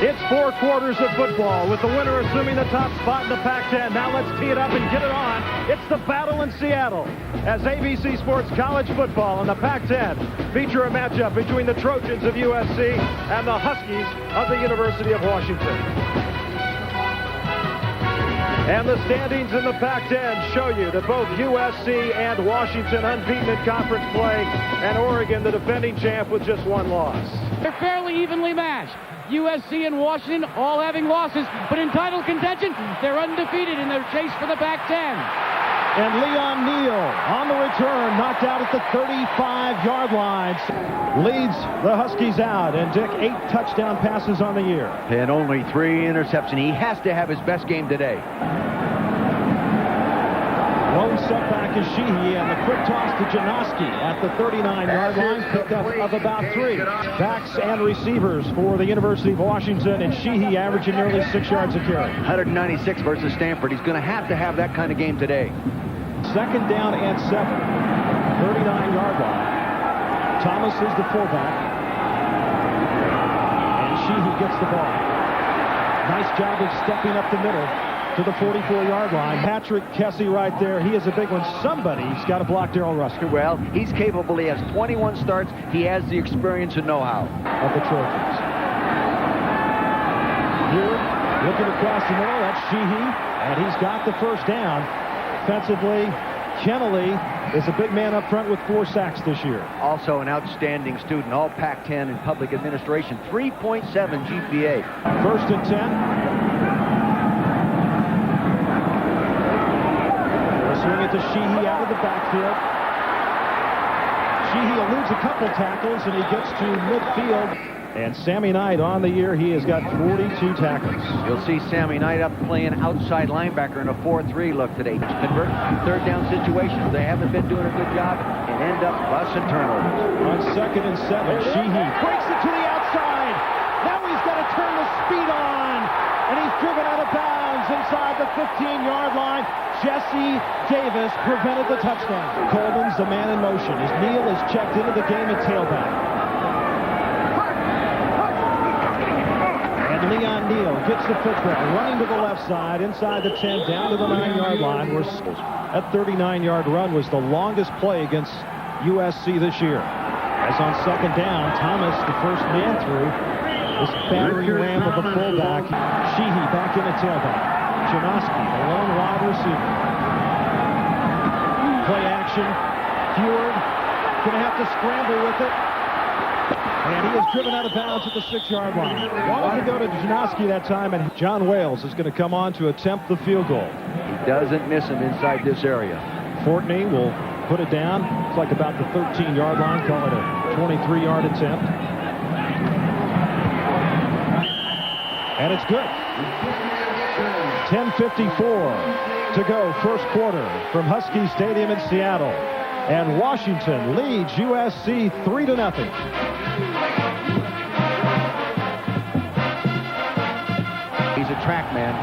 It's 4 quarters of football, with the winner assuming the top spot in the Pac-10. Now let's tee it up and get it on. It's the battle in Seattle, as ABC Sports College Football and the Pac-10 feature a matchup between the Trojans of USC and the Huskies of the University of Washington. And the standings in the Pac-10 show you that both USC and Washington unbeaten in conference play, and Oregon, the defending champ, with just 1 loss. They're fairly evenly matched. USC and Washington all having losses, but in title contention, they're undefeated in their chase for the Pac-10. And Leon Neal on the return, knocked out at the 35-yard line, leads the Huskies out. And Dick, 8 touchdown passes on the year. And only 3 interceptions. He has to have his best game today. Lone setback is Sheehy, and the quick toss to Janoski at the 39-yard line, pickup of about 3. Backs and receivers for the University of Washington, and Sheehy averaging nearly 6 yards a carry. 196 versus Stanford. He's going to have that kind of game today. 2nd down and 7. 39-yard line. Thomas is the fullback. And Sheehy gets the ball. Nice job of stepping up the middle to the 44-yard line. Patrick Kessie right there. He is a big one. Somebody's got to block Darrell Rusker. Well, he's capable. He has 21 starts. He has the experience and know-how of the Trojans. Here, looking across the middle, that's Sheehy, and he's got the first down. Defensively, Kennelly is a big man up front with 4 sacks this year. Also an outstanding student, all Pac-10 in public administration, 3.7 GPA. 1st and 10. Swing it to Sheehy out of the backfield. Sheehy eludes a couple tackles, and he gets to midfield. And Sammy Knight on the year, he has got 42 tackles. You'll see Sammy Knight up playing outside linebacker in a 4-3 look today. Convert 3rd down situations. They haven't been doing a good job and end up busting turnovers. On 2nd and 7, Sheehy breaks it to the outside. Now he's got to turn the speed on, and he's driven out of bounds inside the 15-yard line. Jesse Davis prevented the touchdown. Coleman's the man in motion as Neal is checked into the game at tailback. And Leon Neal gets the football, running to the left side, inside the 10, down to the 9-yard line. Where that 39-yard run was the longest play against USC this year. As on 2nd down, Thomas, the first man through, this battering ram of the fullback. Sheehy back in the tailback. Janoski, the lone wide receiver. Play action. Heward going to have to scramble with it. And he is driven out of bounds at the 6-yard line. Wanted to go to Janoski that time, and John Wales is going to come on to attempt the field goal. He doesn't miss him inside this area. Fortney will put it down. It's like about the 13-yard line. Call it a 23-yard attempt. And it's good. 10:54 to go, 1st quarter from Husky Stadium in Seattle. And Washington leads USC 3-0. He's a track man.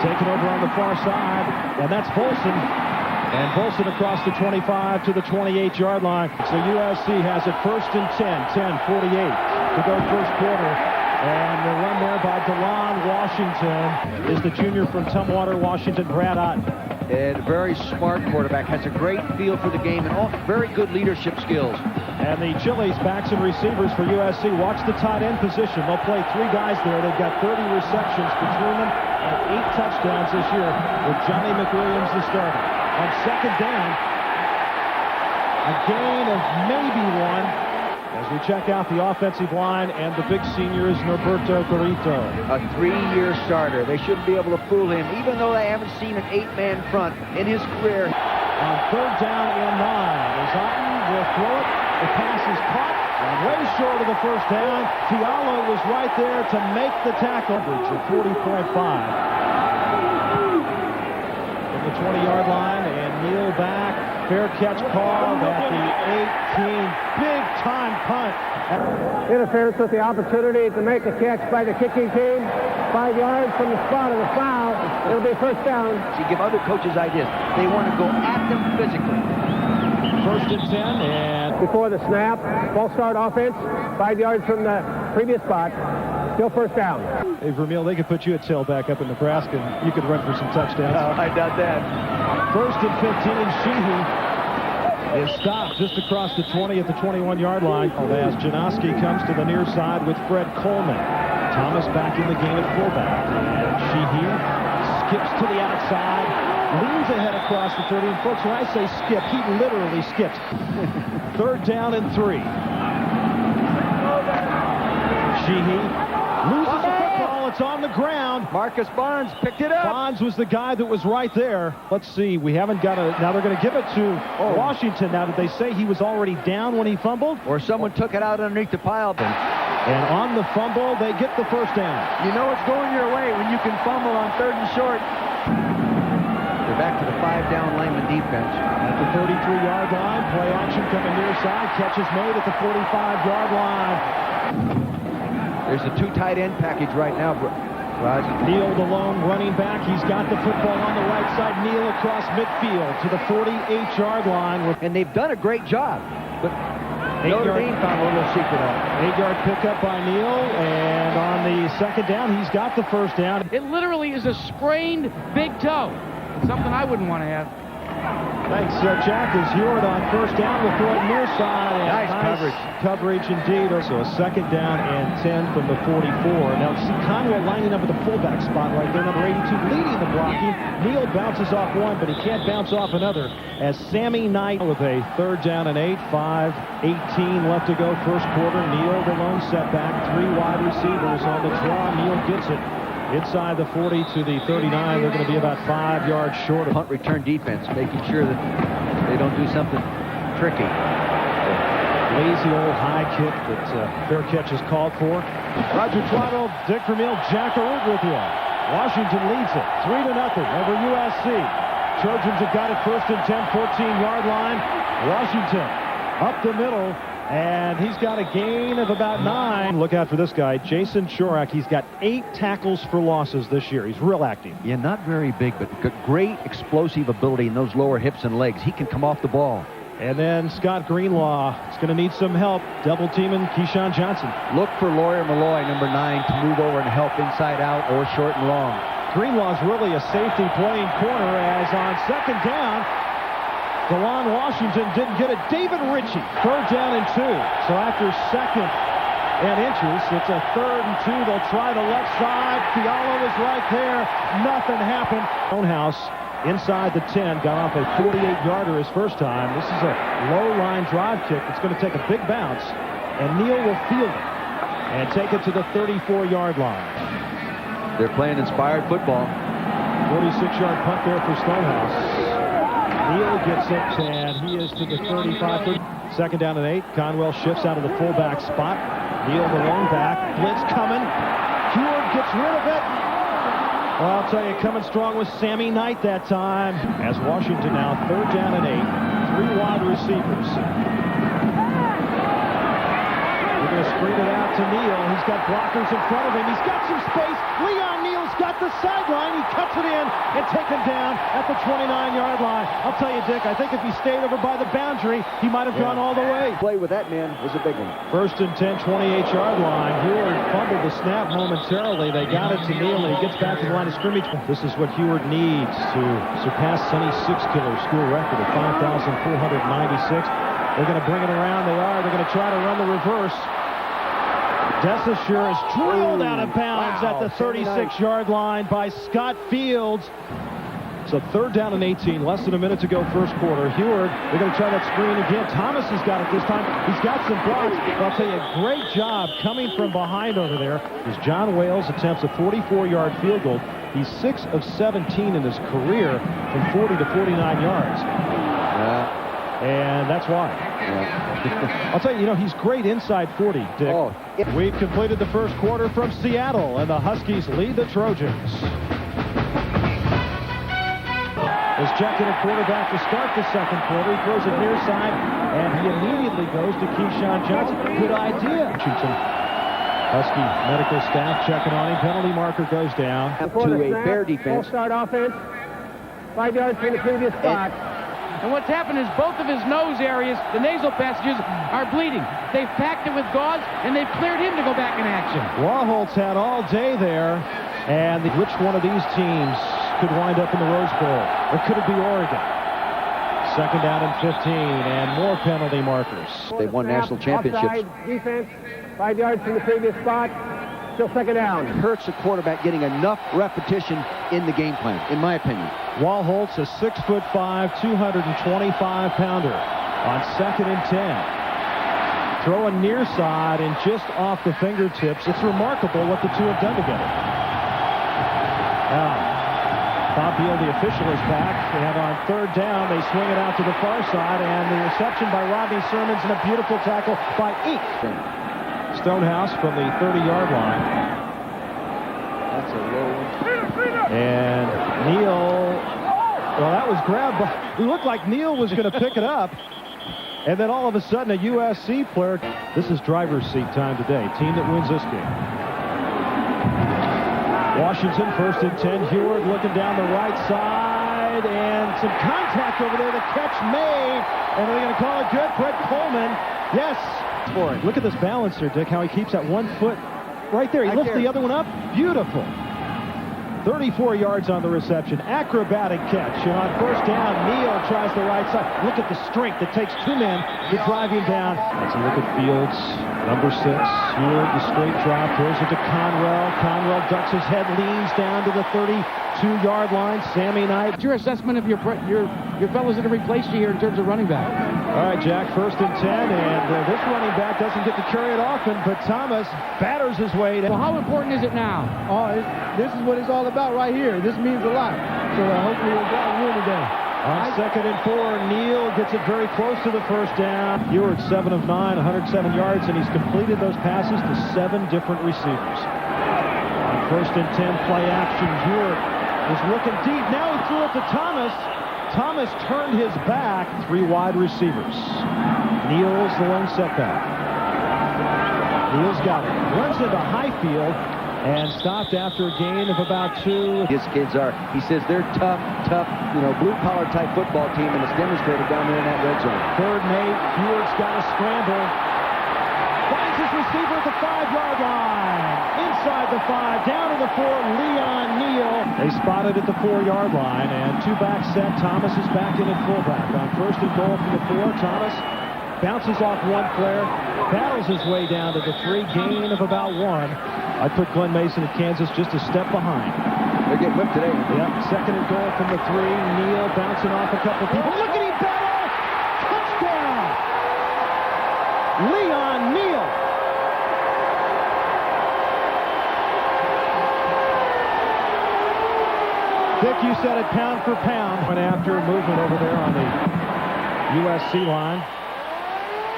Taken over on the far side, and that's Volson. And Volson across the 25 to the 28-yard line. So USC has it 1st and 10, 10:48 to go 1st quarter. And the run there by DeLon Washington is the junior from Tumwater, Washington, Brad Otten. And a very smart quarterback, has a great feel for the game and all very good leadership skills. And the Chili's backs and receivers for USC. Watch the tight end position. They'll play 3 guys there. They've got 30 receptions between them and 8 touchdowns this year with Johnny McWilliams the starter. On 2nd down, a gain of maybe 1 as we check out the offensive line, and the big senior is Norberto Garito. A 3-year starter. They shouldn't be able to fool him, even though they haven't seen an 8-man front in his career. On 3rd down and 9, as Otten will throw it. The pass is caught, and way short of the 1st down. Fialo was right there to make the tackle. At 40.5. The 20-yard line, and Neal back. Fair catch called at the 18. Big-time punt. Interference with the opportunity to make a catch by the kicking team. 5 yards from the spot of the foul. It'll be 1st down. You give other coaches ideas. They want to go at them physically. 1st First and 10, and Before the snap, false start offense, 5 yards from the previous spot. Still first down. hey, Vermeil, they could put you at tailback up in Nebraska, and you could run for some touchdowns. I doubt that. First and 15, Sheehy is stopped just across the 20 at the 21-yard line. As Janoski comes to the near side with Fred Coleman. Thomas back in the game at fullback. And Sheehy skips to the outside, leans ahead across the 30. And folks, when I say skip, he literally skips. Third down and 3. Sheehy loses the football. It's on the ground. Marcus Barnes picked it up. Bonds was the guy that was right there. Let's see. We haven't got a... Now they're going to give it to Washington. Now, did they say he was already down when he fumbled? Or someone took it out underneath the pile. And on the fumble, they get the first down. You know it's going your way when you can fumble on 3rd and short. They're back to the 5-down lineman defense. At the 33-yard line, play action coming near side. Catch is made at the 45-yard line. There's a 2 tight end package right now, Raj. Neal, the lone running back. He's got the football on the right side. Neal across midfield to the 48-yard line. And they've done a great job. But 8-yard Dame found a little secret out. 8-yard pickup by Neal. And on the second down, he's got the first down. It literally is a sprained big toe. Something I wouldn't want to have. Thanks, Jack. As Heward on first down will throw it near side. And Nice coverage indeed. So a second down and 10 from the 44. Now see Conwell lining up at the fullback spot right there, number 82, leading the blocking. Neal bounces off one, but he can't bounce off another. As Sammy Knight with a third down and 8, 5:18 left to go first quarter. Neal the lone setback, 3 wide receivers on the draw. Neal gets it. Inside the 40 to the 39, they're going to be about 5 yards short of Punt return defense, making sure that they don't do something tricky. Lazy old high kick that fair catch is called for. Roger Twaddle, Dick Vermeil, Jack Arute with you. Washington leads it 3-0 over USC. Trojans have got it first and 10, 14-yard line. Washington up the middle. And he's got a gain of about 9. Look out for this guy, Jason Chorak. He's got 8 tackles for losses this year. He's real active. Yeah, not very big, but great explosive ability in those lower hips and legs. He can come off the ball. And then Scott Greenlaw is going to need some help. Double teaming Keyshawn Johnson. Look for Lawyer Malloy, number 9, to move over and help inside out or short and long. Greenlaw's really a safety playing corner, as on second down, DeLon Washington didn't get it. David Ritchie, third down and 2. So after second and inches, it's a 3rd and 2. They'll try the left side. Fialo is right there. Nothing happened. Stonehouse inside the 10, got off a 48-yarder his first time. This is a low-line drive kick. It's going to take a big bounce, and Neal will field it and take it to the 34-yard line. They're playing inspired football. 46-yard punt there for Stonehouse. Neal gets it, and he is to the 35. Second down and 8. Conwell shifts out of the fullback spot. Neal the long back. Blitz coming. Heward gets rid of it. Well, I'll tell you, coming strong was Sammy Knight that time. As Washington now, third down and 8. 3 wide receivers. They're going to screen it out to Neal. He's got blockers in front of him. He's got some space. Leon Neal's got the sideline. He cuts it in and taken down at the 29-yard line. I'll tell you, Dick, I think if he stayed over by the boundary, he might have gone all the way. Play with that man was a big one. First and 10, 28-yard line. Heward fumbled the snap momentarily. They got it to Neal, and he gets back to the line of scrimmage. This is what Heward needs to surpass Sonny Six-Killer school record of 5,496. They're going to bring it around. They are. They're going to try to run the reverse. Desasure is drilled out of bounds at the 36-yard line by Scott Fields. So third down and 18, less than a minute to go first quarter. Heward, they're going to try that screen again. Thomas has got it this time. He's got some blocks. I'll tell you, a great job coming from behind over there as John Wales attempts a 44-yard field goal. He's 6 of 17 in his career from 40 to 49 yards. Yeah. And that's why. Yeah. I'll tell you, he's great inside 40, Dick. Oh, We've completed the first quarter from Seattle, and the Huskies lead the Trojans. Is checking a quarterback to start the second quarter. He throws it near side, and he immediately goes to Keyshawn Johnson. Good idea. Washington Husky medical staff checking on him. Penalty marker goes down. To a bear defense. Full start offense. 5 yards from the previous spot. And what's happened is both of his nose areas, the nasal passages, are bleeding. They've packed it with gauze, and they've cleared him to go back in action. Warholtz had all day there, and which one of these teams could wind up in the Rose Bowl? Or could it be Oregon? Second down and 15, and more penalty markers. They've won national championships. Offside defense, 5 yards from the previous spot. Still second down. It hurts the quarterback getting enough repetition in the game plan, in my opinion. Warholtz, a 6'5", 225-pounder on second and 10. Throwing near side and just off the fingertips. It's remarkable what the two have done together. Now, Bob Beal, the official, is back. And on third down, they swing it out to the far side, and the reception by Rodney Sermons and a beautiful tackle by Eek. Stonehouse from the 30-yard line. That's a low one. And Neal, well, that was grabbed by, it looked like Neal was going to pick it up. And then all of a sudden, a USC player. This is driver's seat time today. Team that wins this game. Washington, first and 10. Heward looking down the right side. And some contact over there. The catch made. And are they going to call it good? Fred Coleman. Yes. For it. Look at this balancer, Dick, how he keeps that 1 foot right there. He lifts the other one up. Beautiful. 34 yards on the reception. Acrobatic catch. And on first down, Neal tries the right side. Look at the strength. It takes two men to drive him down. Let's look at Fields. Number 6. Heward, the straight drop. Throws it to Conwell. Conwell ducks his head, leans down to the 32-yard line. Sammy Knight. What's your assessment of your fellows that have replaced you here in terms of running back? All right, Jack, first and 10, and this running back doesn't get to carry it often, but Thomas batters his way down. Well, how important is it now? This is what it's all about right here. This means a lot. So hopefully we'll get a win today. On second and 4, Neal gets it very close to the first down. Heward, 7 of 9, 107 yards, and he's completed those passes to 7 different receivers. On first and 10, play action, Heward is looking deep. Now he threw it to Thomas. Thomas turned his back. 3 wide receivers. Neal's the lone setback. Neal's got it. Runs into Highfield and stopped after a gain of about 2. His kids are, he says they're tough, blue-collar type football team, and it's demonstrated down there in that red zone. Third and 8. Heward's got a scramble. Finds his receiver at the 5-yard line. Inside the 5, down to the 4, Leon Neal. They spotted at the 4-yard line, and 2 back set. Thomas is back in at fullback. On first and goal from the 4, Thomas bounces off one player, battles his way down to the 3, gain of about 1. I put Glenn Mason at Kansas just a step behind. They're getting whipped today. Yep, second and goal from the 3. Neal bouncing off a couple people. Look at him battle! Touchdown! Leon Neal. Dick, you said it pound for pound. Went after movement over there on the USC line.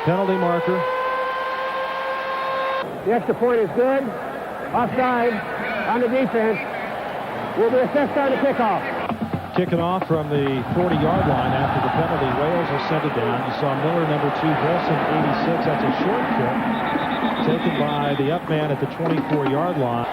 Penalty marker. The extra point is good. Offside on the defense. Will be assessed on the kickoff. Kicking off from the 40-yard line after the penalty. Wales will send it down. You saw Miller, number 2, Wilson, 86. That's a short kick taken by the up man at the 24-yard line.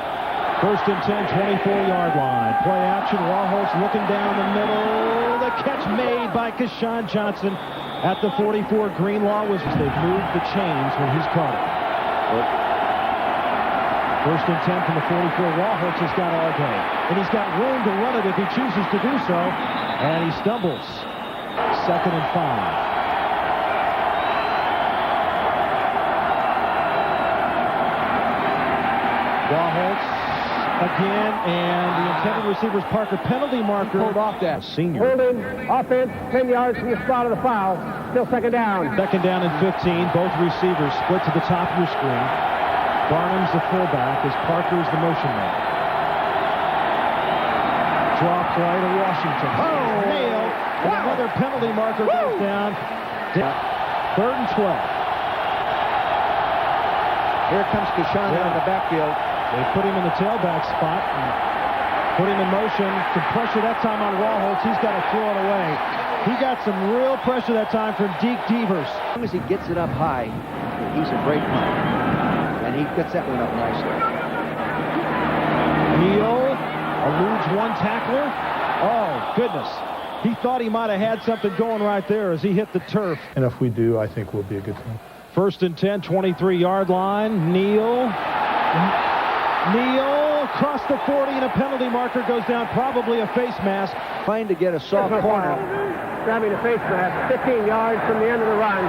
First and 10, 24-yard line. Play action. Warholtz looking down the middle. The catch made by Keshawn Johnson at the 44. Greenlaw was, they've moved the chains when he's caught it. First and 10 from the 44. Warholtz has got all day. And he's got room to run it if he chooses to do so. And he stumbles. Second and 5. Warholtz again, and the intended receiver's Parker. Penalty marker. Pulled off that. Senior. Holding, offense, 10 yards from the spot of the foul. Still second down. Second down and 15. Both receivers split to the top of your screen. Barnum's the fullback as Parker's the motion man. Draw play to Washington. Oh, nailed. And another penalty marker goes down. Third and 12. Here comes Keshawn out of the backfield. They put him in the tailback spot and put him in motion. Some pressure that time on Warholtz. He's got to throw it away. He got some real pressure that time from Deke Devers. As long as he gets it up high, he's a great punter. And he gets that one up nicely. Neal eludes one tackler. Oh, goodness. He thought he might have had something going right there as he hit the turf. And if we do, I think we'll be a good team. 1st and 10, 23-yard line. Neal across the 40, and a penalty marker goes down, probably a face mask. Trying to get a soft corner. Grabbing a face mask, 15 yards from the end of the run.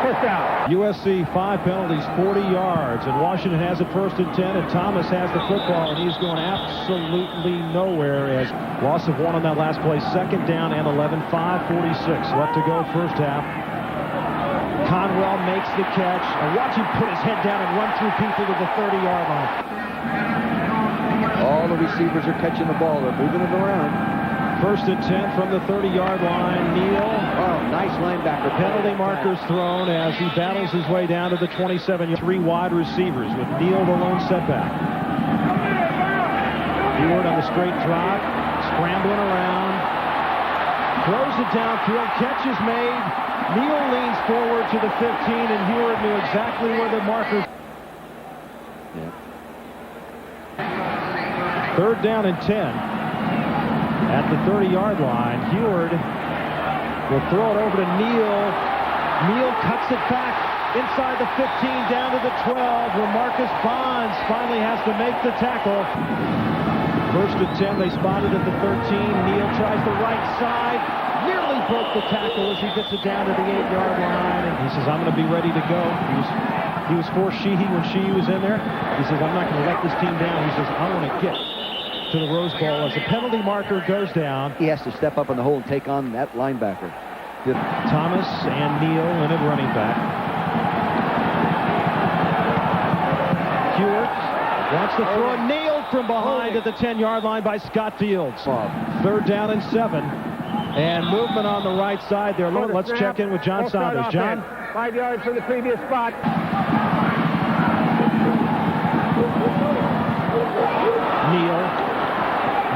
First down. USC 5 penalties, 40 yards, and Washington has it 1st and 10, and Thomas has the football, and he's going absolutely nowhere as loss of 1 on that last play. 2nd down and 11, 5:46 left to go first half. Conwell makes the catch, and watch him put his head down and run through people to the 30-yard line. All the receivers are catching the ball. They're moving it around. 1st and 10 from the 30-yard line. Neal. Oh, nice linebacker. Penalty markers thrown as he battles his way down to the 27. 3 wide receivers with Neal the lone setback. Heward on the straight drop, scrambling around, throws it downfield, catch is made. Neal leans forward to the 15, and Heward knew exactly where the markers. Yeah. 3rd down and 10 at the 30-yard line. Heward will throw it over to Neal. Neal cuts it back inside the 15, down to the 12, where Marcus Bonds finally has to make the tackle. 1st and 10, they spotted at the 13. Neal tries the right side, nearly broke the tackle as he gets it down to the 8-yard line, and he says, I'm going to be ready to go. He was for Sheehy when Sheehy was in there. He says, I'm not going to let this team down. He says, I want to get to the Rose Bowl as the penalty marker goes down. He has to step up in the hole and take on that linebacker. Good. Thomas and Neal in at running back. Heward wants to throw, nailed from behind at the 10-yard line by Scott Fields. 3rd down and 7. And movement on the right side there. Let's check in with John Saunders. John? 5 yards from the previous spot. Neal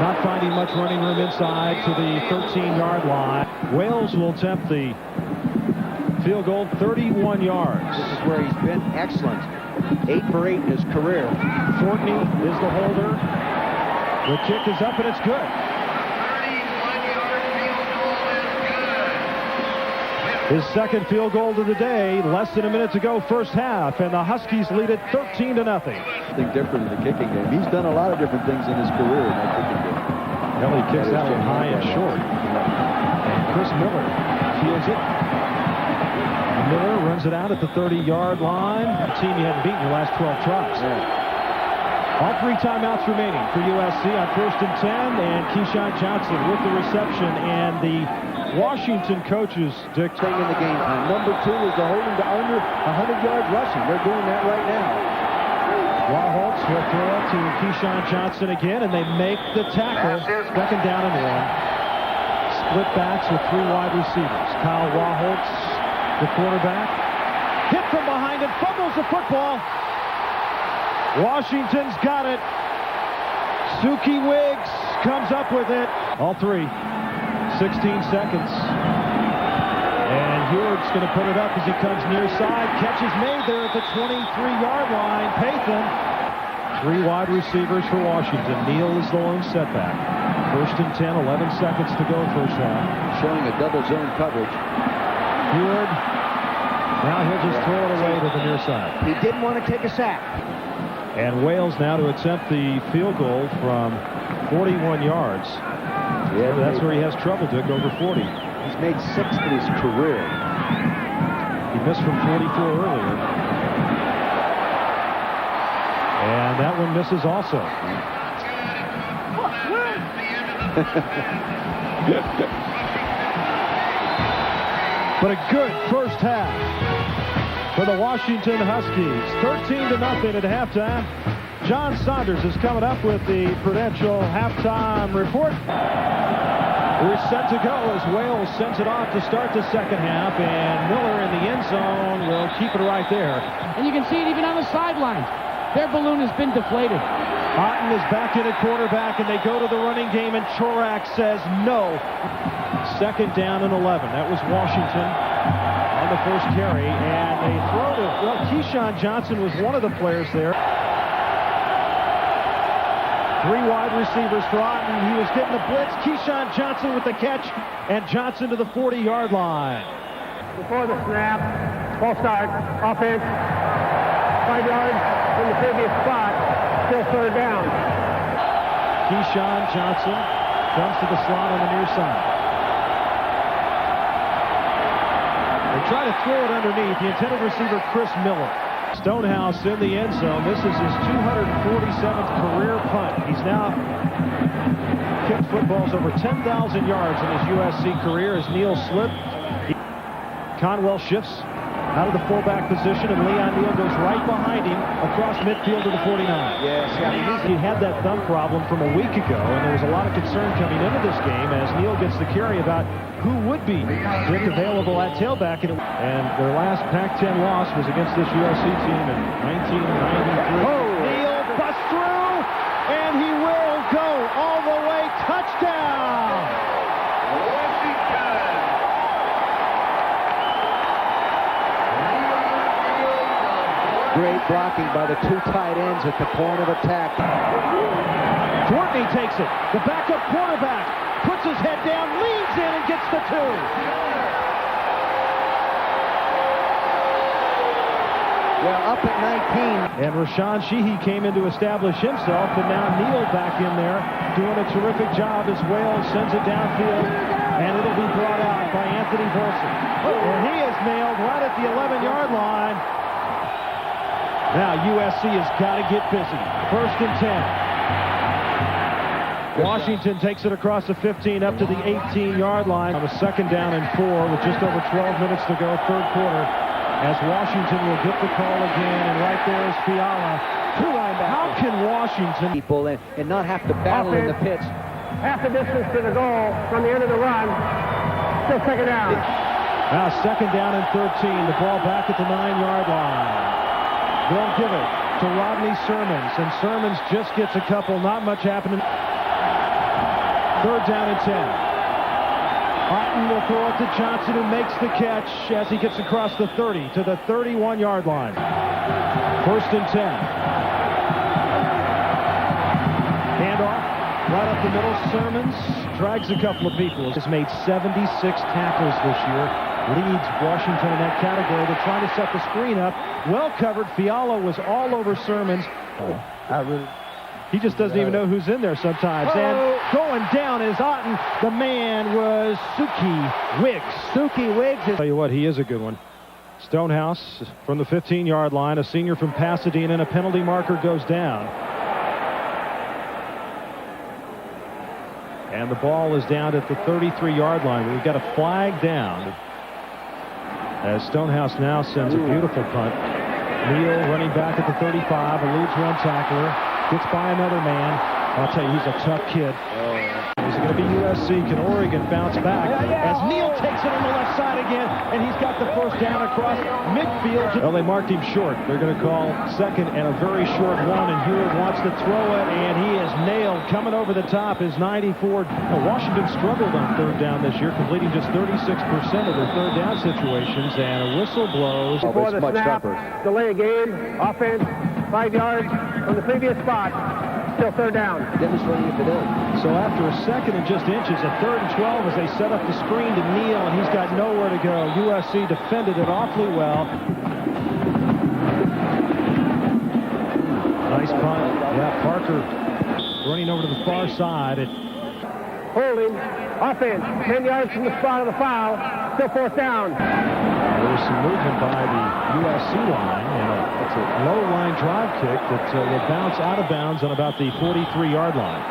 not finding much running room inside to the 13-yard line. Wales will attempt the field goal, 31 yards. This is where he's been excellent. 8 for 8 in his career. Fortney is the holder. The kick is up, and it's good. His 2nd field goal of the day, less than a minute to go first half, and the Huskies lead it 13-0. Something different in the kicking game. He's done a lot of different things in his career in that kicking game. Well, he kicks that one high and short. And Chris Miller fields it. Miller runs it out at the 30-yard line. A team you haven't beaten your last 12 tries. Yeah. All 3 timeouts remaining for USC on 1st and 10, and Keyshawn Johnson with the reception, and the Washington coaches dictate in the game time. Number 2 is to hold him to under 100 yards rushing. They're doing that right now. Waholtz will throw it to Keyshawn Johnson again, and they make the tackle. 2nd down and 1. Split backs with 3 wide receivers. Kyle Waholtz, the quarterback, hit from behind and fumbles the football. Washington's got it. Suki Wiggs comes up with it. All 3. 16 seconds. And Heward's going to put it up as he comes near side. Catch is made there at the 23-yard line. Pathan. 3 wide receivers for Washington. Neal is the lone setback. 1st and 10, 11 seconds to go first half. Showing a double zone coverage. Heward. Now he'll just throw it away to the near side. He didn't want to take a sack. And Wales now to attempt the field goal from 41 yards. Yeah, that's where he has trouble, Dick, over 40. He's made 6 in his career. He missed from 44 earlier. And that one misses also. But a good first half for the Washington Huskies. 13-0 at halftime. John Saunders is coming up with the Prudential halftime report. We're set to go as Wales sends it off to start the second half, and Miller in the end zone will keep it right there. And you can see it even on the sidelines. Their balloon has been deflated. Otten is back in at quarterback, and they go to the running game, and Chorak says no. 2nd down and 11. That was Washington on the first carry, and they throw to, well, Keyshawn Johnson was one of the players there. Three wide receivers for Otten. He was getting the blitz. Keyshawn Johnson with the catch, and Johnson to the 40-yard line. Before the snap, full start, offense, 5 yards from the previous spot, still third down. Keyshawn Johnson comes to the slot on the near side. They try to throw it underneath. The intended receiver, Chris Miller. Stonehouse in the end zone. This is his 247th career punt. He's now kicked footballs over 10,000 yards in his USC career as Neal slipped. Conwell shifts out of the fullback position, and Leon Neal goes right behind him across midfield to the 49. Yes, He had that thumb problem from a week ago, and there was a lot of concern coming into this game as Neal gets the carry about who would be available at tailback. And their last Pac-10 loss was against this USC team in 1993. Neal busts through, and he will go all the way. Touchdown! Great blocking by the two tight ends at the point of attack. Courtney takes it. The backup quarterback puts his head down, leans in, and gets the 2. Well, up at 19. And Rashawn Sheehy came in to establish himself, and now Neal back in there doing a terrific job as Wales sends it downfield, and it'll be brought out by Anthony Volson. And he is nailed right at the 11-yard line. Now USC has got to get busy. 1st and 10. Washington takes it across the 15 up to the 18-yard line on a 2nd down and 4 with just over 12 minutes to go, 3rd quarter, as Washington will get the call again, and right there is Fiala. How can Washington people and not have to battle in the pits? Half the distance to the goal from the end of the run, still 2nd down. Now 2nd down and 13. The ball back at the 9-yard line. They'll give it to Rodney Sermons, and Sermons just gets a couple. Not much happening. 3rd down and 10. Otten will throw it to Johnson, who makes the catch as he gets across the 30 to the 31-yard line. 1st and 10. Handoff right up the middle. Sermons drags a couple of people. Has made 76 tackles this year. Leads Washington in that category. They're trying to set the screen up. Well covered. Fiala was all over Sermons. He just doesn't even know who's in there sometimes. And going down is Otten. The man was Suki Wiggs. Suki Wiggs. I'll tell you what, he is a good one. Stonehouse from the 15-yard line, a senior from Pasadena, and a penalty marker goes down. And the ball is down at the 33-yard line. We've got a flag down. As Stonehouse now sends a beautiful punt. Neal running back at the 35, eludes one tackler, gets by another man. I'll tell you, he's a tough kid. Is it going to be USC? Can Oregon bounce back? As Neal takes it on the left side again, and he's got the 1st down across midfield. Well, they marked him short. They're going to call 2nd and a very short one, and Hewitt wants to throw it, and he is nailed. Coming over the top is 94. Washington struggled on 3rd down this year, completing just 36% of their 3rd down situations, and a whistle blows. Before the snap, delay a game, offense, 5 yards from the previous spot. Still 3rd down. Demonstrating fidelity. So after a 2nd and just inches, a 3rd and 12 as they set up the screen to Neal, and he's got nowhere to go. USC defended it awfully well. Nice punt. Yeah, Parker running over to the far side. Holding, offense, 10 yards from the spot of the foul. Still 4th down. There was some movement by the USC line, and it's a low line drive kick that will bounce out of bounds on about the 43-yard line.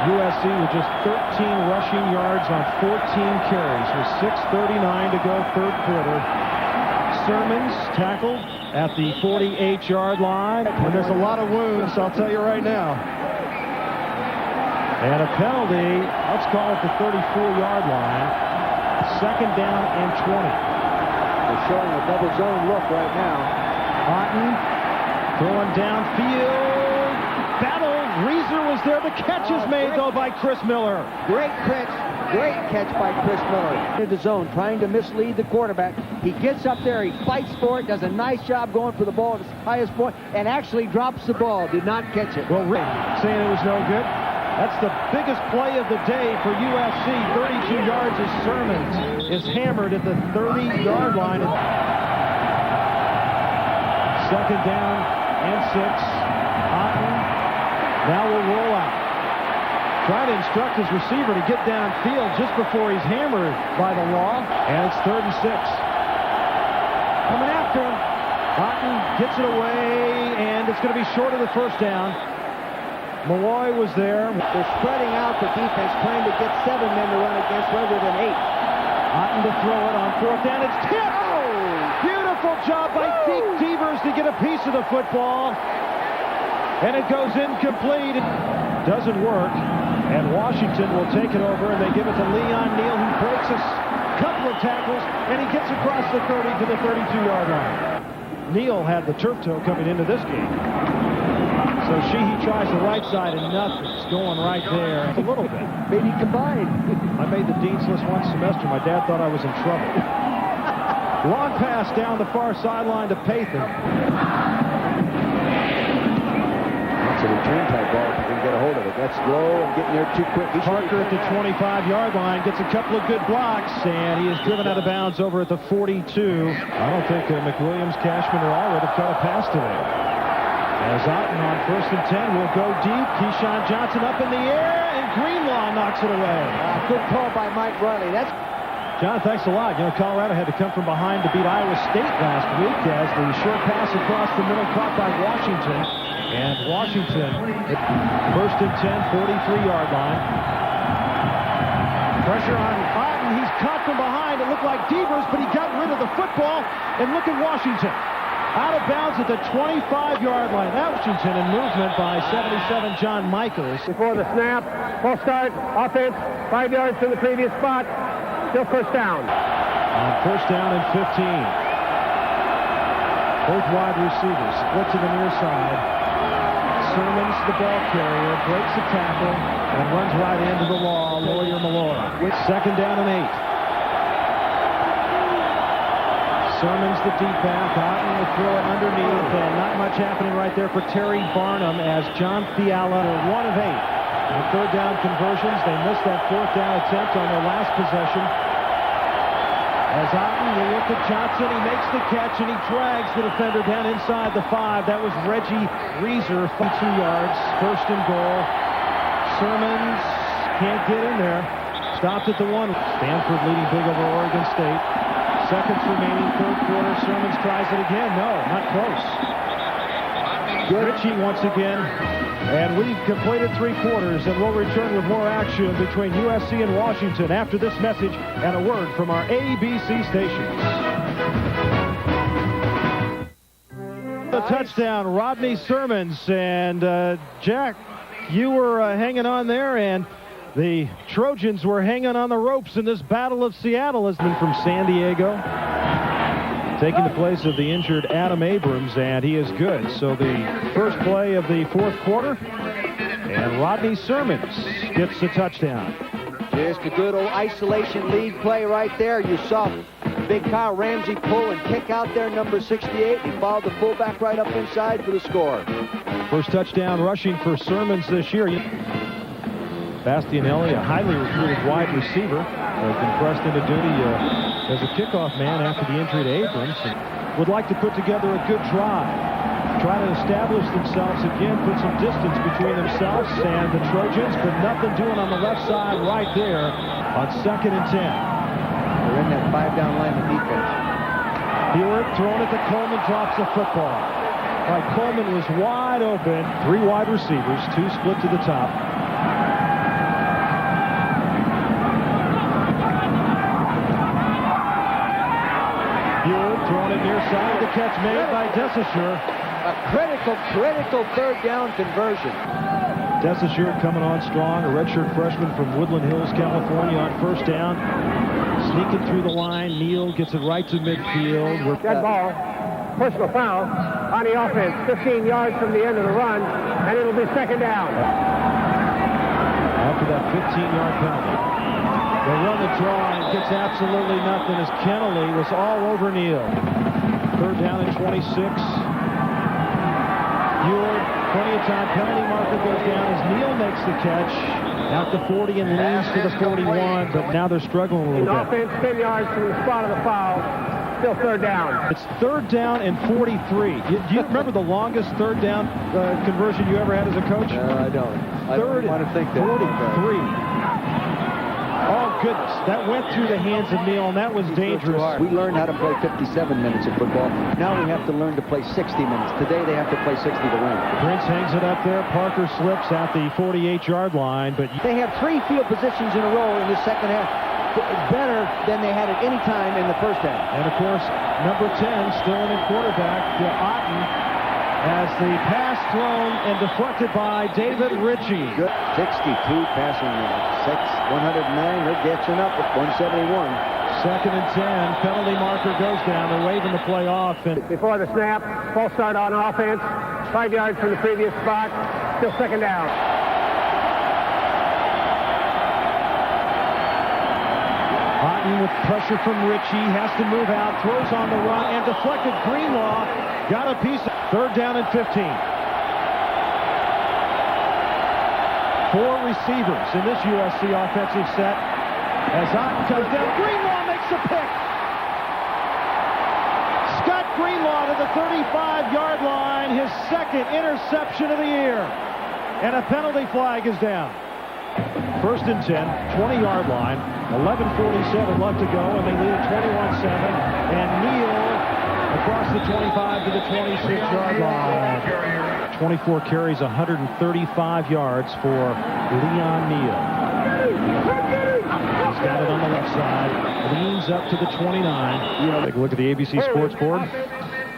USC with just 13 rushing yards on 14 carries with 6:39 to go, 3rd quarter. Sermons tackled at the 48-yard line. And there's a lot of wounds, I'll tell you right now. And a penalty, let's call it the 34-yard line. 2nd down and 20. They're showing a double zone look right now. Otten throwing downfield. Battle Reeser was there. The catch is made, though, by Chris Miller. Great catch by Chris Miller. In the zone, trying to mislead the quarterback. He gets up there, he fights for it, does a nice job going for the ball at its highest point, and actually drops the ball. Did not catch it. Well, Rick saying it was no good. That's the biggest play of the day for USC. 32 yards as Sermons is hammered at the 30-yard line. Second down and 6. Otten now will roll out. Trying to instruct his receiver to get downfield just before he's hammered by the law. And it's 3rd and 6. Coming after him. Otten gets it away, and it's going to be short of the first down. Malloy was there. They're spreading out the defense, trying to get 7 men to run against rather than 8. Otten to throw it on 4th down. It's tipped! Oh! Beautiful job by Deke Devers to get a piece of the football. And it goes incomplete. It doesn't work. And Washington will take it over, and they give it to Leon Neal, who breaks a couple of tackles, and he gets across the 30 to the 32-yard line. Neal had the turf toe coming into this game. So he tries the right side, and nothing's going right there. It's a little bit. Maybe combined. I made the dean's list one semester. My dad thought I was in trouble. Long pass down the far sideline to Pathan. That's a return type ball if you can get a hold of it. That's low and getting there too quick. Parker at the 25-yard line gets a couple of good blocks, and he is driven out of bounds over at the 42. I don't think McWilliams, Cashman, or Allred have caught a pass today. As Otten on 1st and 10 will go deep. Keyshawn Johnson up in the air, and Greenlaw knocks it away. Good call by Mike Riley. John, thanks a lot. You know, Colorado had to come from behind to beat Iowa State last week as the short pass across the middle caught by Washington. And Washington, 1st and 10, 43-yard line. Pressure on Otten. He's caught from behind. It looked like Devers, but he got rid of the football. And look at Washington. Out of bounds at the 25-yard line. Washington in movement by 77 John Michaels. Before the snap, full start, offense, 5 yards from the previous spot. Still first down. On 1st down and 15. Both wide receivers split to the near side. Sermons, the ball carrier, breaks the tackle and runs right into the wall. Lawyer Malloy. With 2nd down and 8. Sermons the deep back. Otten will throw it underneath, and not much happening right there for Terry Barnum as John Fiala 1 of 8. In 3rd down conversions, they missed that 4th down attempt on their last possession. As Otten will look at Johnson, he makes the catch, and he drags the defender down inside the 5. That was Reggie Reeser, 2 yards, 1st and goal. Sermons can't get in there. Stopped at the 1. Stanford leading big over Oregon State. Seconds remaining, 3rd quarter. Sermons tries it again. No, not close. Ritchie once again. And we've completed 3 quarters, and we'll return with more action between USC and Washington after this message and a word from our ABC stations. The touchdown, Rodney Sermons. And Jack, you were hanging on there, and the Trojans were hanging on the ropes in this Battle of Seattle. Has been from San Diego, taking the place of the injured Adam Abrams, and he is good. So the first play of the 4th quarter, and Rodney Sermons gets the touchdown. Just a good old isolation lead play right there. You saw big Kyle Ramsey pull and kick out there, number 68. He followed the fullback right up inside for the score. First touchdown rushing for Sermons this year. Bastianelli, a highly recruited wide receiver, has been pressed into duty as a kickoff man after the injury to Abrams, and would like to put together a good drive, try to establish themselves again, put some distance between themselves and the Trojans, but nothing doing on the left side right there on 2nd and 10. They're in that 5-down line of defense. Heward throwing it to Coleman, drops the football. All right, Coleman was wide open. 3 wide receivers, 2 split to the top. Throwing it near side, the catch made by Desaussure. A critical 3rd down conversion. Desaussure coming on strong, a redshirt freshman from Woodland Hills, California on 1st down. Sneaking through the line, Neal gets it right to midfield. Dead ball, personal foul, on the offense, 15 yards from the end of the run, and it'll be second down. After that 15-yard penalty, they run the draw and gets absolutely nothing as Kennelly was all over Neal. Third down and 26. Ewart, plenty of time. Penalty marker goes down as Neal makes the catch. Out the 40 and leans to the 41, but now they're struggling a little bit. Offense 10 yards from the spot of the foul. Still third down. It's third down and 43. Do you remember the longest third down conversion you ever had as a coach? I don't. I Third don't want to think that. 43. Oh, goodness. That went through the hands of Neal, and that was dangerous. We learned how to play 57 minutes of football. Now we have to learn to play 60 minutes. Today they have to play 60 to win. Prince hangs it up there. Parker slips at the 48-yard line, but They have 3 field positions in a row in the second half. Better than they had at any time in the first half. And, of course, number 10 still in at quarterback, Otten, as the pass thrown and deflected by David Ritchie. Good. 62 passing yards. 109. They're catching up with 171. Second and 10. Penalty marker goes down. They're waving the play off. And Before the snap, false start on offense, 5 yards from the previous spot. Still second down. Otten with pressure from Ritchie. Has to move out. Throws on the run and deflected. Greenlaw got a piece. Third down and 15. 4 receivers in this USC offensive set. As Otten comes down, Greenlaw makes a pick. Scott Greenlaw to the 35-yard line, his second interception of the year. And a penalty flag is down. First and 10, 20-yard line, 11:47 left to go, and they lead at 21-7. And Neal across the 25 to the 26-yard line. 24 carries, 135 yards for Leon Neal. He's got it on the left side. Leans up to the 29. Take a look at the ABC Sports Board.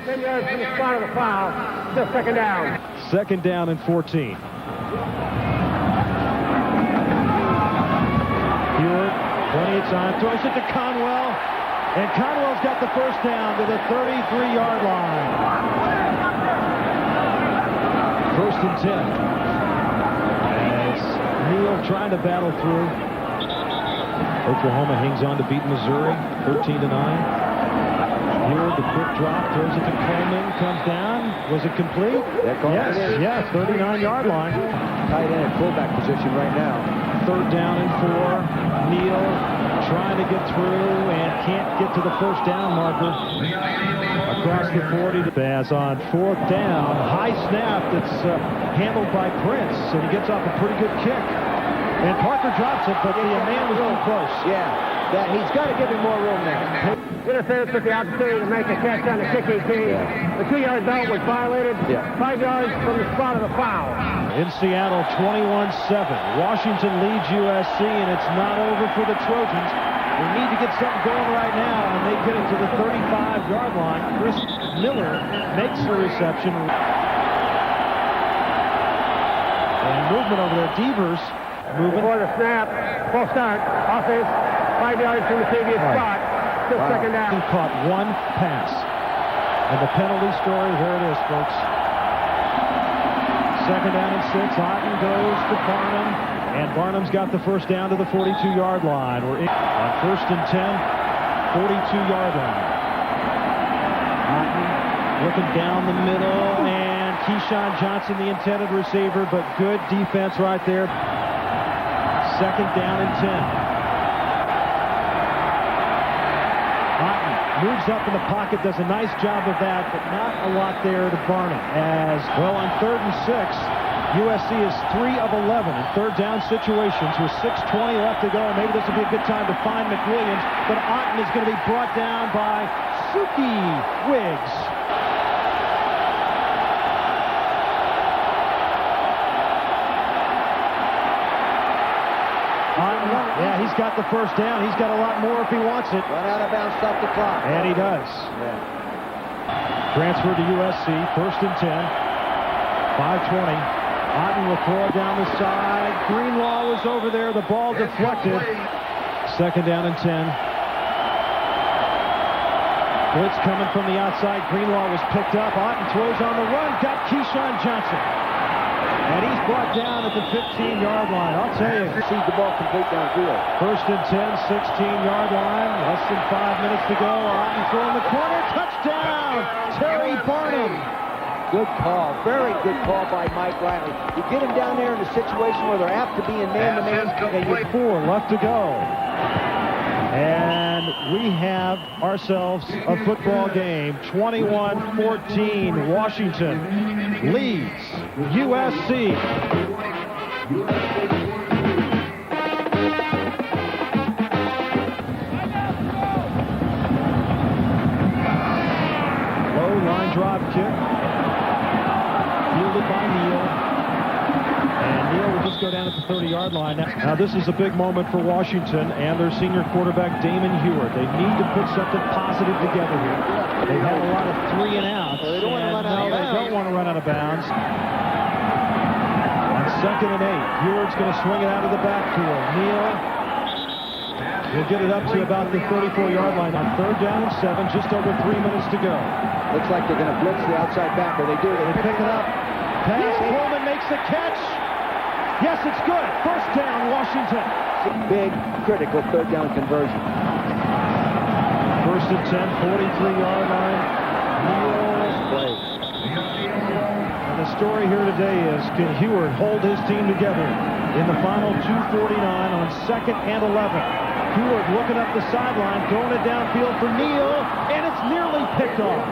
10 yards from the spot of the foul. Still second down. Second down and 14. Ewart, plenty of time, throws it to Conwell. And Conwell's got the first down to the 33-yard line. First and 10. As Neal trying to battle through. Oklahoma hangs on to beat Missouri, 13-9. Ewart, the quick drop, throws it to Coleman, comes down. Was it complete? Yes, 39-yard line. Tight end at fullback position right now. Third down and 4. Neal trying to get through and can't get to the first down marker. Across the 40 to Baz on fourth down. High snap that's handled by Prince, and he gets off a pretty good kick. And Parker drops it, but the man was too close. Yeah, he's got to give him more room there. Interference with the opportunity to make a catch on the kicking team. The 2-yard belt was violated. 5 yards from the spot of the foul. In Seattle, 21-7. Washington leads USC, and it's not over for the Trojans. They need to get something going right now, and they get it to the 35-yard line. Chris Miller makes the reception. And movement over there. Devers moving. Before the snap, false start, offense, 5 yards from the previous spot. Still second down. He caught one pass. And the penalty story, here it is, folks. Second down and 6. Otten goes to Barnum. And Barnum's got the first down to the 42-yard line. We're in on first and 10, 42-yard line. Otten looking down the middle. And Keyshawn Johnson, the intended receiver, but good defense right there. Second down and 10. Moves up in the pocket, does a nice job of that, but not a lot there to Barnum. As well on third and 6, USC is 3 of 11 in third down situations with 6:20 left to go. Maybe this will be a good time to find McWilliams, but Otten is going to be brought down by Suki Wiggs. Yeah, he's got the first down. He's got a lot more if he wants it. Run out of bounds, stop the clock. And he does. Yeah. Transfer to USC, first and 10. 5:20. Otten will throw it down the side. Greenlaw was over there. The ball deflected. Second down and 10. Blitz coming from the outside. Greenlaw was picked up. Otten throws on the run. Got Keyshawn Johnson. And he's brought down at the 15-yard line. I'll tell you. Sees the ball complete downfield. First and 10, 16-yard line. Less than 5 minutes to go. Otten throwing the corner. Touchdown! Terry Barnum. Good call. Very good call by Mike Riley. You get him down there in a situation where they're apt to be in man-to-man. And you 4 left to go. And we have ourselves a football game. 21-14. Washington leads USC. Low line drive kick. Fielded by Neal. And Neal will just go down at the 30-yard line. Now, this is a big moment for Washington and their senior quarterback, Damon Heward. They need to put something positive together here. They've had a lot of 3 and outs. They don't want to run out of bounds. They don't want to run out of bounds. On 2nd and 8, Heward's going to swing it out of the backfield. Neal will get it up to about the 34-yard line on 3rd down and 7, just over 3 minutes to go. Looks like they're going to blitz the outside backer. They do. They pick it up. Pass. Coleman makes the catch. Yes, it's good. First down, Washington. Big, critical 3rd down conversion. First and 10, 43-yard line. Nice play. And the story here today is, can Heward hold his team together in the final 2:49 on 2nd and 11? Heward looking up the sideline, throwing it downfield for Neal, and it's nearly picked off.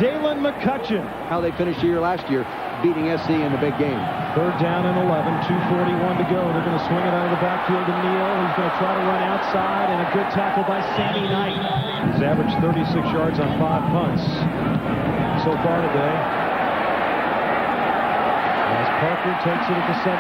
Dalen McCutcheon. How they finished the year last year, beating SC in the big game. 3rd down and 11, 2:41 to go. They're going to swing it out of the backfield to Neal. He's going to try to run outside, and a good tackle by Sammy Knight. He's averaged 36 yards on 5 punts so far today. As Parker takes it at the 17,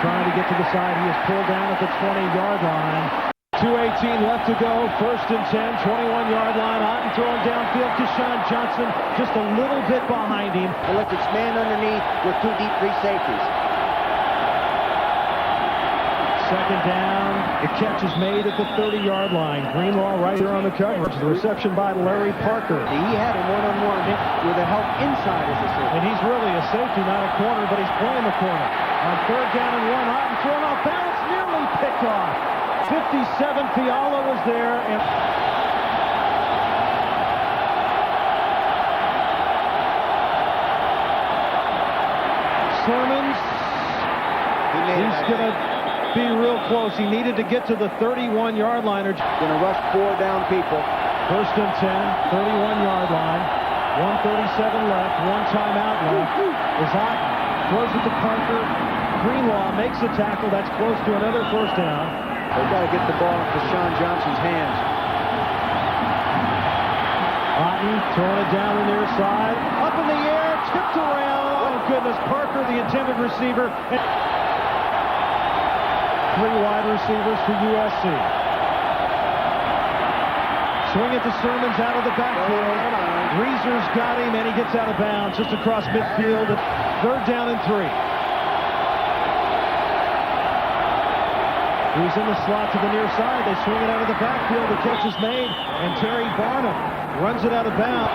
trying to get to the side. He is pulled down at the 20-yard line. 2:18 left to go. First and 10, 21-yard line. Otten throwing downfield to Keyshawn Johnson, just a little bit behind him. Electric man underneath with 2 deep free safeties. 2nd down. The catch is made at the 30-yard line. Greenlaw right there on the coverage. The reception by Larry Parker. He had him one-on-one with a help inside as a safety. And he's really a safety, not a corner, but he's playing the corner. On 3rd down and 1, Otten thrown off balance, nearly picked off. 57, Fiala was there, and Sermons, he's going to be real close. He needed to get to the 31-yard line. Going to rush 4 down people. First and 10, 31-yard line. 1:37 left, 1 timeout left. Is Otten, throws it to Parker. Greenlaw makes a tackle. That's close to another first down. They've got to get the ball into Sean Johnson's hands. Otten throwing it down the near side. Up in the air, tipped around. Oh, goodness. Parker, the intended receiver. And 3 wide receivers for USC. Swing it to Sermons out of the backfield. Reeser's got him, and he gets out of bounds just across midfield. 3rd down and 3. He's in the slot to the near side. They swing it out of the backfield. The catch is made, and Terry Barnum runs it out of bounds.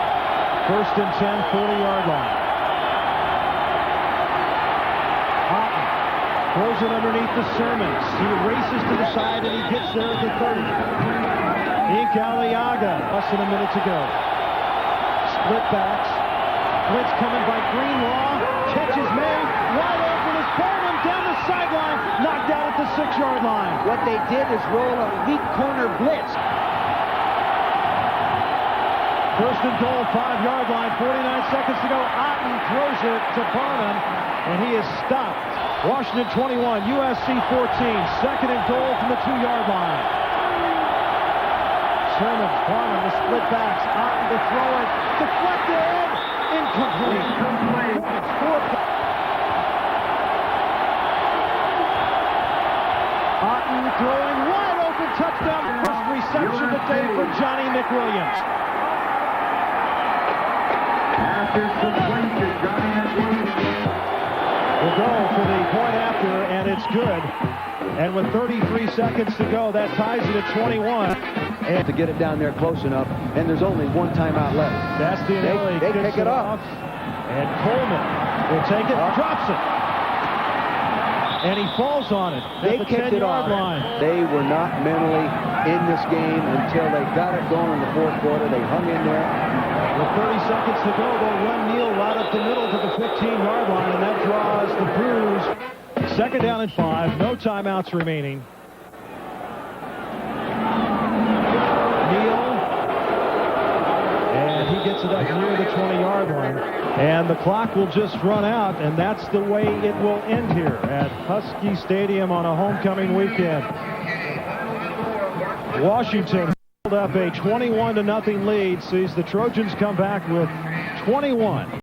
First and 10, 40-yard line. Otten throws it underneath the Sermons. He races to the side, and he gets there at the 30. Ink Aliaga, less than a minute to go. Split backs. Blitz coming by Greenlaw. Catch is made. Wide open is Barnum down the sideline. Knocked out at the 6-yard line. What they did is roll a weak corner blitz. First and goal, 5-yard line, 49 seconds to go. Otten throws it to Barnum, and he is stopped. Washington 21, USC 14. 2nd and goal from the 2-yard line. Sermons, Barnum, the split backs. Otten to throw it. Deflected. Incomplete. Otten throwing wide open touchdown. First reception today for Johnny McWilliams. Will go for the point after, and it's good. And with 33 seconds to go, that ties it at 21. and to get it down there close enough, and there's only one timeout left. Bastianelli They kicks pick it off. And Coleman will take it, drops it. And he falls on it at They the kicked it 10-yard off. line. They were not mentally in this game until they got it going in the fourth quarter. They hung in there. With 30 seconds to go, they'll run Neal right up the middle to the 15-yard line, and that draws the Crews. Second down and 5, no timeouts remaining. Neal, and he gets it up near the 20-yard line. And the clock will just run out, and that's the way it will end here at Husky Stadium on a homecoming weekend. Washington held up a 21-0 lead, sees the Trojans come back with 21.